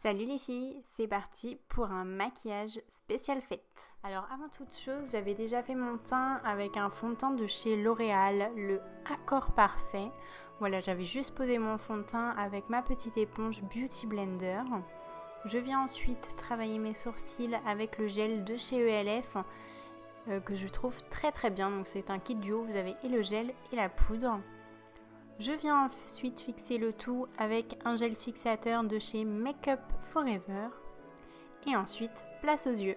Salut les filles, c'est parti pour un maquillage spécial fête. Alors avant toute chose, j'avais déjà fait mon teint avec un fond de teint de chez L'Oréal, le Accord Parfait. Voilà, j'avais juste posé mon fond de teint avec ma petite éponge Beauty Blender. Je viens ensuite travailler mes sourcils avec le gel de chez ELF que je trouve très bien. Donc c'est un kit duo, vous avez et le gel et la poudre. Je viens ensuite fixer le tout avec un gel fixateur de chez Make Up Forever. Et ensuite, place aux yeux.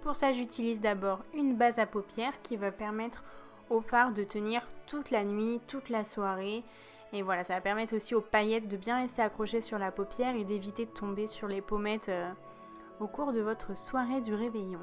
Pour ça, j'utilise d'abord une base à paupières qui va permettre au fard de tenir toute la nuit, toute la soirée. Et voilà, ça va permettre aussi aux paillettes de bien rester accrochées sur la paupière et d'éviter de tomber sur les pommettes au cours de votre soirée du réveillon.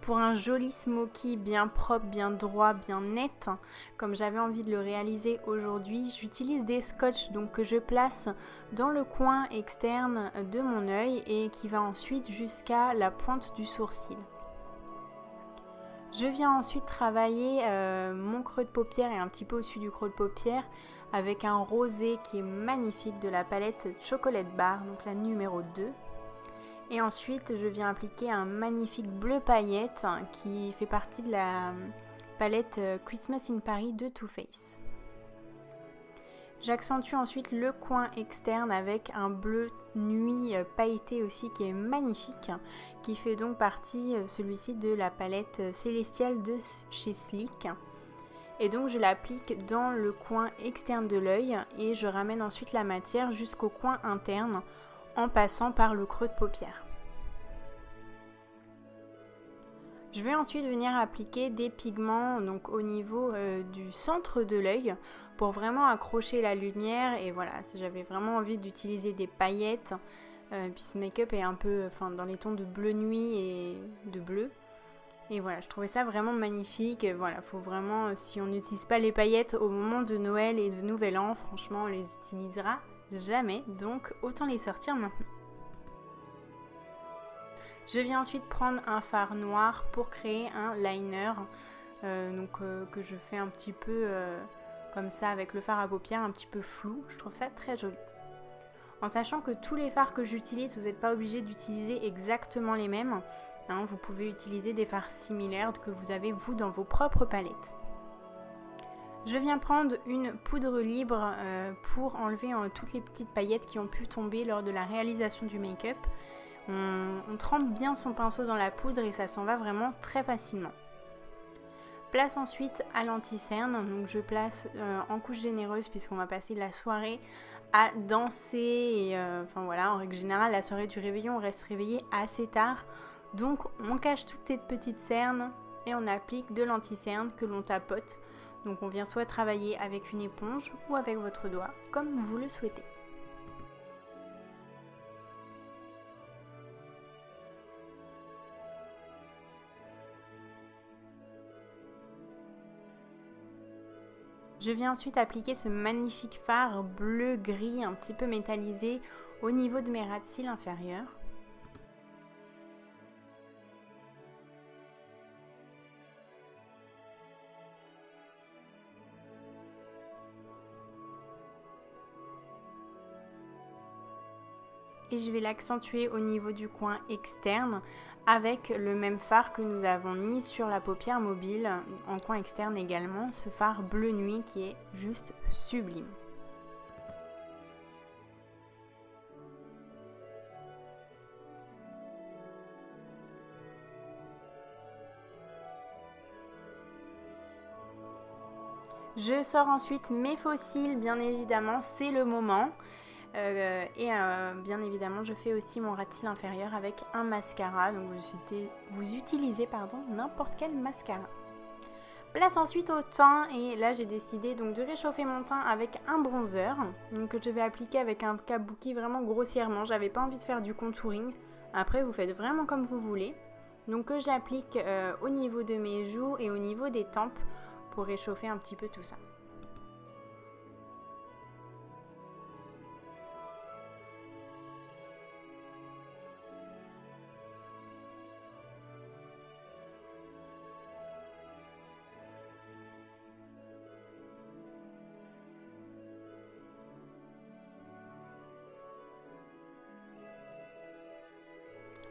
Pour un joli smoky bien propre, bien droit, bien net, comme j'avais envie de le réaliser aujourd'hui, j'utilise des scotch donc que je place dans le coin externe de mon œil et qui va ensuite jusqu'à la pointe du sourcil. Je viens ensuite travailler mon creux de paupière et un petit peu au-dessus du creux de paupière avec un rosé qui est magnifique de la palette Chocolate Bar, donc la numéro 2. Et ensuite, je viens appliquer un magnifique bleu paillette qui fait partie de la palette Christmas in Paris de Too Faced. J'accentue ensuite le coin externe avec un bleu nuit pailleté aussi qui est magnifique, qui fait donc partie celui-ci de la palette Célestiale de chez Sleek. Et donc je l'applique dans le coin externe de l'œil et je ramène ensuite la matière jusqu'au coin interne en passant par le creux de paupière. Je vais ensuite venir appliquer des pigments donc au niveau du centre de l'œil pour vraiment accrocher la lumière. Et voilà, j'avais vraiment envie d'utiliser des paillettes puis ce make-up est un peu dans les tons de bleu nuit et de bleu. Et voilà, je trouvais ça vraiment magnifique. Voilà, faut vraiment, si on n'utilise pas les paillettes au moment de Noël et de Nouvel An, franchement on les utilisera jamais, donc autant les sortir maintenant. Je viens ensuite prendre un fard noir pour créer un liner, que je fais un petit peu comme ça avec le fard à paupières un petit peu flou. Je trouve ça très joli. En sachant que tous les fards que j'utilise, vous n'êtes pas obligé d'utiliser exactement les mêmes. Hein, vous pouvez utiliser des fards similaires que vous avez vous dans vos propres palettes. Je viens prendre une poudre libre pour enlever toutes les petites paillettes qui ont pu tomber lors de la réalisation du make-up. On trempe bien son pinceau dans la poudre et ça s'en va vraiment très facilement. Place ensuite à l'anti-cerne, donc je place en couche généreuse puisqu'on va passer la soirée à danser et voilà, en règle générale la soirée du réveillon on reste réveillé assez tard. Donc on cache toutes ces petites cernes et on applique de l'anti-cerne que l'on tapote. Donc on vient soit travailler avec une éponge ou avec votre doigt, comme vous le souhaitez. Je viens ensuite appliquer ce magnifique fard bleu-gris un petit peu métallisé au niveau de mes ras de cils inférieurs. Et je vais l'accentuer au niveau du coin externe avec le même fard que nous avons mis sur la paupière mobile en coin externe également, ce fard bleu nuit qui est juste sublime. Je sors ensuite mes faux cils, bien évidemment, c'est le moment. Bien évidemment je fais aussi mon ras de cils inférieur avec un mascara, donc vous utilisez n'importe quel mascara. Place ensuite au teint et là j'ai décidé donc de réchauffer mon teint avec un bronzer donc, que je vais appliquer avec un kabuki vraiment grossièrement. J'avais pas envie de faire du contouring, après vous faites vraiment comme vous voulez. Donc que j'applique au niveau de mes joues et au niveau des tempes pour réchauffer un petit peu tout ça.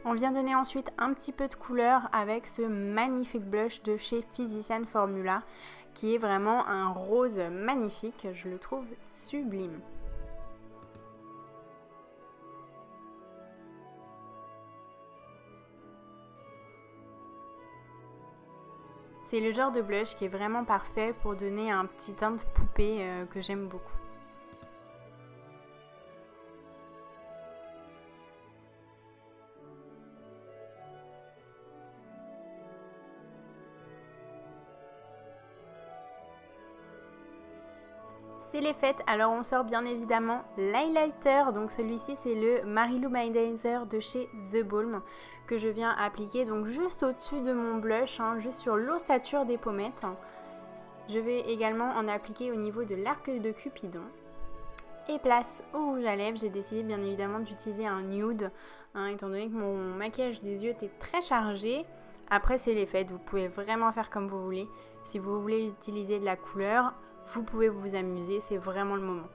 On vient donner ensuite un petit peu de couleur avec ce magnifique blush de chez Physician Formula qui est vraiment un rose magnifique, je le trouve sublime. C'est le genre de blush qui est vraiment parfait pour donner un petit teint de poupée que j'aime beaucoup. C'est les fêtes, alors on sort bien évidemment l'highlighter, donc celui-ci c'est le Mary-Lou Manizer de chez The Balm que je viens appliquer donc juste au-dessus de mon blush, juste sur l'ossature des pommettes. Je vais également en appliquer au niveau de l'arc de Cupidon. Et place au rouge à lèvres, j'ai décidé bien évidemment d'utiliser un nude, étant donné que mon maquillage des yeux était très chargé. Après c'est les fêtes, vous pouvez vraiment faire comme vous voulez. Si vous voulez utiliser de la couleur, vous pouvez vous amuser, c'est vraiment le moment.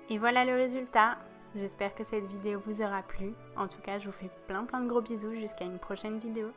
Et voilà le résultat. J'espère que cette vidéo vous aura plu. En tout cas, je vous fais plein de gros bisous jusqu'à une prochaine vidéo.